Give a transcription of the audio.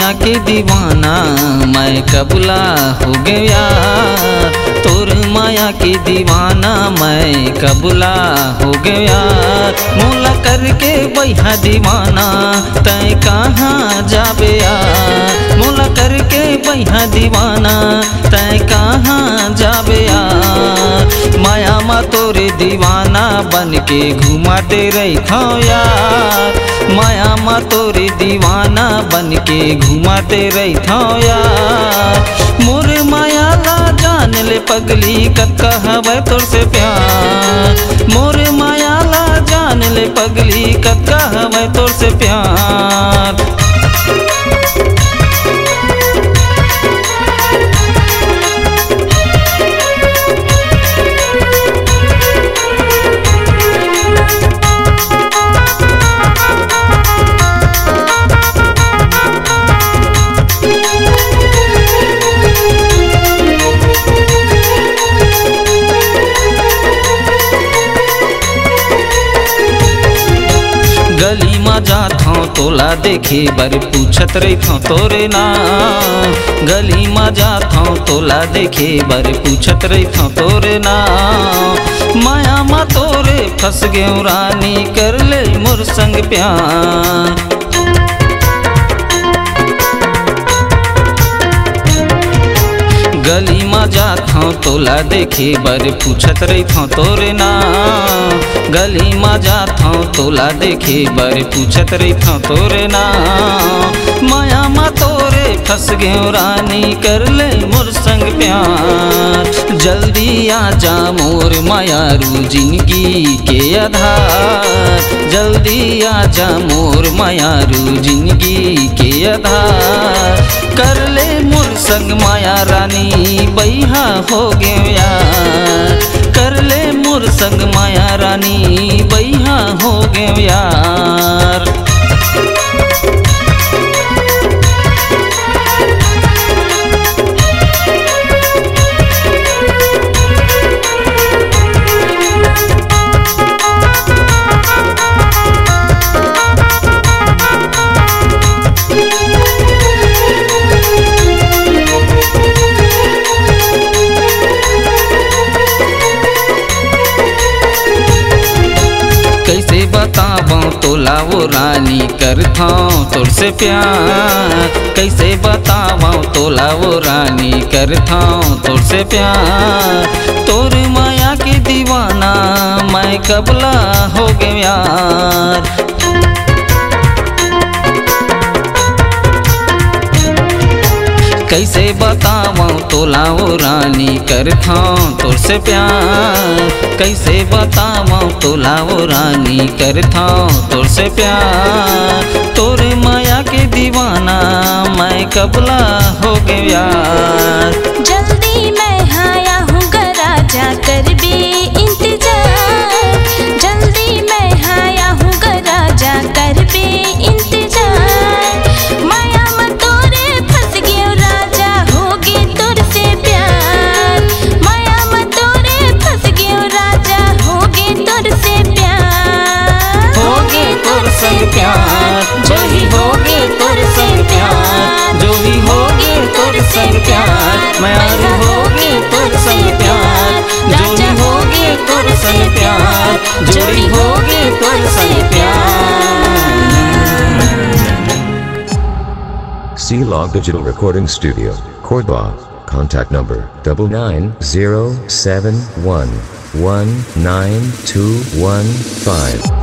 माया के दीवाना मैं कबूला हो गया। तोर माया के दीवाना मैं कबूला हो गया। मोला करके बैहा दीवाना तय कहाँ जाबे यार। मोला करके बैहा दीवाना तय कहाँ जाबे यार। माया मा तोरे दीवाना बन के घुमाते रहिथो यार। माया मा तोरे दीवाना बन के घुमाते रहिथो यार। मोर माया ला जान ले पगली कतका हवै तोर से प्यार। मोर माया ला जान ले पगली कतका हवै तोर से प्यार। गली में जात हूँ तोला देखे बर पूछत रहिथो तोरे नाम। गली में जात हूँ तोला देखे बर पूछत रहिथो तोरे नाम। माया मा तोरे फंस गयो रानी कर ले मोर संग प्यार। गली में जात हूँ तोला देखे बर पूछत रहिथो तोरे नाम। गली में जात हूँ तोला देखे बर पूछत रहिथो तोरे नाम। माया मा तोरे फंस गयो रानी कर ले मोर संग प्यार। जल्दी आ जा मोर मायारू जिंदगी के आधार। जल्दी आ जा मोर मायारू जिंदगी के आधार। कर ले मोर संग माया रानी बैहा हो गयो यार। कर ले मोर संग माया रानी बैहा हो गयो यार। कैसे बताऊं तोला वो रानी करथो तोर से प्यार। कैसे बताऊं तोला वो रानी करथो तोर से प्यार। तोर माया के दीवाना मैं कबूला हो गया यार। कैसे बताऊं तोला वो रानी करथो तोर से प्यार। कैसे बताऊं तोला वो रानी करथो तोर से प्यार। तोर माया के दीवाना मैं कबूला हो गया यार। जल्दी मैं आया हूँ राजा कर भी इंतजार। जल्दी मैं आया हूँ राजा कर भी इंतजार। माया में तोरे फंस गयो राजा होगे तोर से प्यार। माया में तोरे फंस गयो राजा होगे तोर से प्यार। होगे तोर से प्यार जो ही होगे तोर से प्यार। जो ही होगे तोर से प्यार मायारू होगे तोर से प्यार। जो ही होगे तोर से प्यार जोड़ी होगे तोर से प्यार। C-Log Digital Recording Studio, Cordoba. Contact number 99071192215.